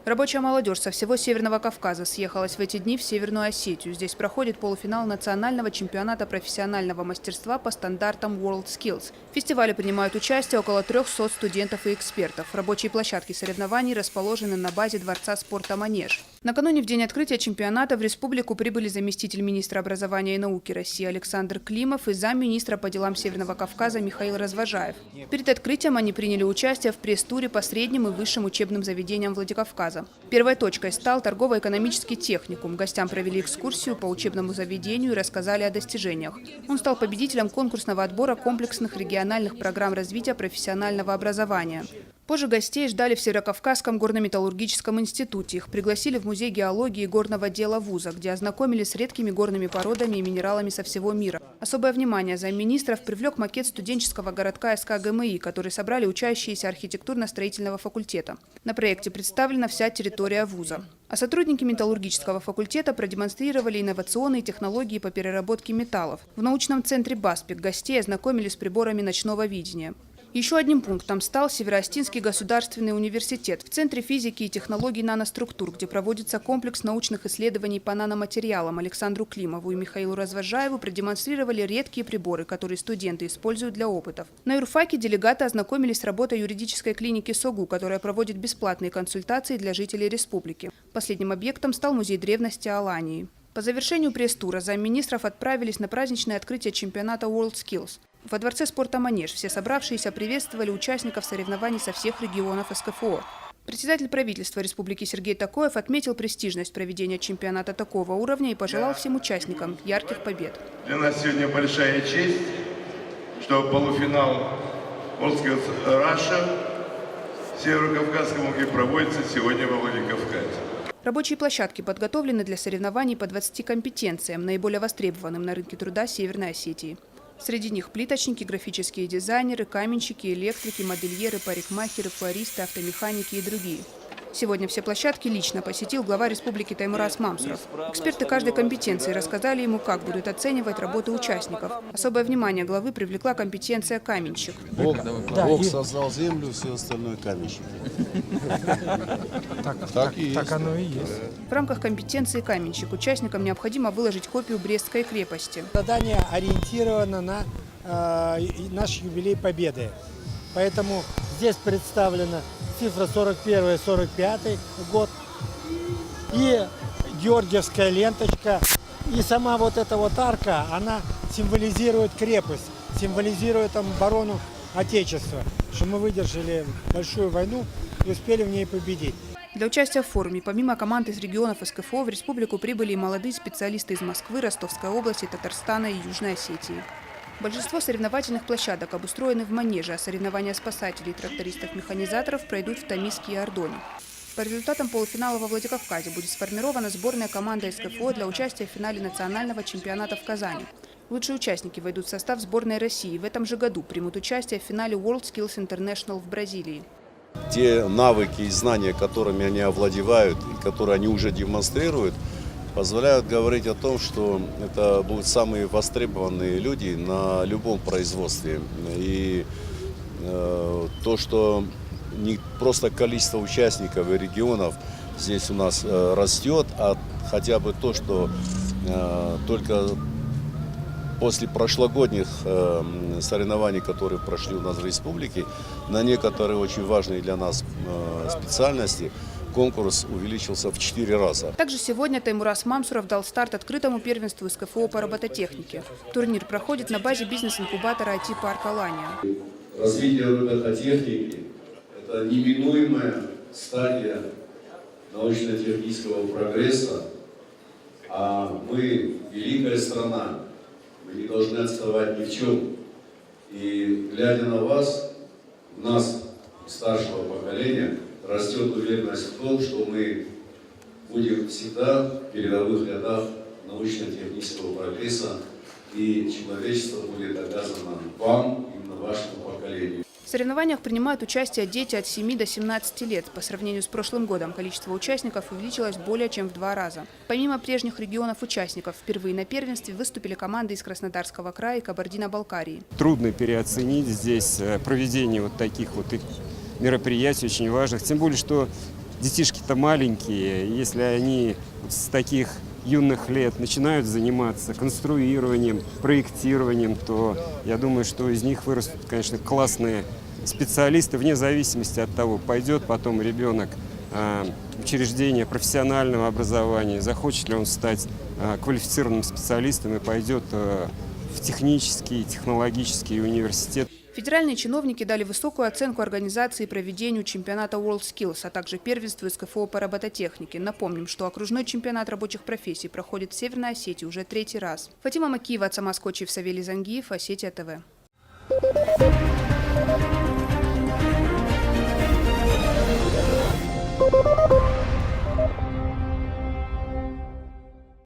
Рабочая молодежь со всего Северного Кавказа съехалась в эти дни в Северную Осетию. Здесь проходит полуфинал национального чемпионата профессионального мастерства по стандартам WorldSkills. В фестивале принимают участие около 300 студентов и экспертов. Рабочие площадки соревнований расположены на базе Дворца спорта «Манеж». Накануне, в день открытия чемпионата, в республику прибыли заместитель министра образования и науки России Александр Климов и замминистра по делам Северного Кавказа Михаил Развожаев. Перед открытием они приняли участие в пресс-туре по средним и высшим учебным заведениям Владикавказа. Первой точкой стал торгово-экономический техникум. Гостям провели экскурсию по учебному заведению и рассказали о достижениях. Он стал победителем конкурсного отбора комплексных региональных программ развития профессионального образования. Позже гостей ждали в Северокавказском горно-металлургическом институте. Их пригласили в музей геологии и горного дела вуза, где ознакомили с редкими горными породами и минералами со всего мира. Особое внимание замминистров привлек макет студенческого городка СК ГМИ, который собрали учащиеся архитектурно-строительного факультета. На проекте представлена вся территория вуза. А сотрудники металлургического факультета продемонстрировали инновационные технологии по переработке металлов. В научном центре «Баспик» гостей ознакомили с приборами ночного видения. Еще одним пунктом стал Североостинский государственный университет в Центре физики и технологий наноструктур, где проводится комплекс научных исследований по наноматериалам. Александру Климову и Михаилу Развожаеву продемонстрировали редкие приборы, которые студенты используют для опытов. На юрфаке делегаты ознакомились с работой юридической клиники СОГУ, которая проводит бесплатные консультации для жителей республики. Последним объектом стал музей древности Алании. По завершению пресс-тура замминистров отправились на праздничное открытие чемпионата WorldSkills. Во Дворце спорта «Манеж» все собравшиеся приветствовали участников соревнований со всех регионов СКФО. Председатель правительства республики Сергей Такоев отметил престижность проведения чемпионата такого уровня и пожелал всем участникам ярких побед. Для нас сегодня большая честь, что полуфинал WorldSkills Russia в Северокавказском округе проводится сегодня во Владикавказе. Рабочие площадки подготовлены для соревнований по 20 компетенциям, наиболее востребованным на рынке труда Северной Осетии. Среди них плиточники, графические дизайнеры, каменщики, электрики, модельеры, парикмахеры, флористы, автомеханики и другие. Сегодня все площадки лично посетил глава республики Таймураз Мамсуров. Эксперты каждой компетенции рассказали ему, как будут оценивать работу участников. Особое внимание главы привлекла компетенция каменщик. Бог создал землю, все остальное каменщики. Так оно и есть. В рамках компетенции каменщик участникам необходимо выложить копию Брестской крепости. Задание ориентировано на наш юбилей Победы. Поэтому здесь представлена цифра 41-45 год и георгиевская ленточка. И сама вот эта вот арка, она символизирует крепость, символизирует оборону Отечества, что мы выдержали большую войну и успели в ней победить. Для участия в форуме, помимо команд из регионов СКФО, в республику прибыли и молодые специалисты из Москвы, Ростовской области, Татарстана и Южной Осетии. Большинство соревновательных площадок обустроены в Манеже, а соревнования спасателей, трактористов-механизаторов пройдут в Тамиске и Ордоне. По результатам полуфинала во Владикавказе будет сформирована сборная команда СКФО для участия в финале национального чемпионата в Казани. Лучшие участники войдут в состав сборной России. В этом же году примут участие в финале WorldSkills International в Бразилии. Те навыки и знания, которыми они овладевают и которые они уже демонстрируют, позволяют говорить о том, что это будут самые востребованные люди на любом производстве. И то, что не просто количество участников и регионов здесь у нас растет, а хотя бы то, что только после прошлогодних соревнований, которые прошли у нас в республике, на некоторые очень важные для нас специальности, конкурс увеличился в 4 раза. Также сегодня Таймураз Мамсуров дал старт открытому первенству СКФО по робототехнике. Турнир проходит на базе бизнес-инкубатора IT-парка «Алания». Развитие робототехники – это неминуемая стадия научно-технического прогресса, а мы великая страна, мы не должны отставать ни в чем. И глядя на вас, нас, старшего поколения, растет уверенность в том, что мы будем всегда в передовых рядах научно-технического прогресса, и человечество будет обязано вам, именно вашему поколению. В соревнованиях принимают участие дети от 7 до 17 лет. По сравнению с прошлым годом количество участников увеличилось более чем в 2 раза. Помимо прежних регионов участников, впервые на первенстве выступили команды из Краснодарского края и Кабардино-Балкарии. Трудно переоценить здесь проведение вот таких вот мероприятий очень важных. Тем более, что детишки-то маленькие, если они с таких юных лет начинают заниматься конструированием, проектированием, то я думаю, что из них вырастут, конечно, классные специалисты, вне зависимости от того, пойдет потом ребенок в учреждение профессионального образования, захочет ли он стать квалифицированным специалистом и пойдет в технический, технологический университет. Федеральные чиновники дали высокую оценку организации и проведению чемпионата WorldSkills, а также первенству СКФО по робототехнике. Напомним, что окружной чемпионат рабочих профессий проходит в Северной Осетии уже 3-й раз. Фатима Макиева, Ацамаз Кочиев, Савелий Зангиев, Осетия ТВ.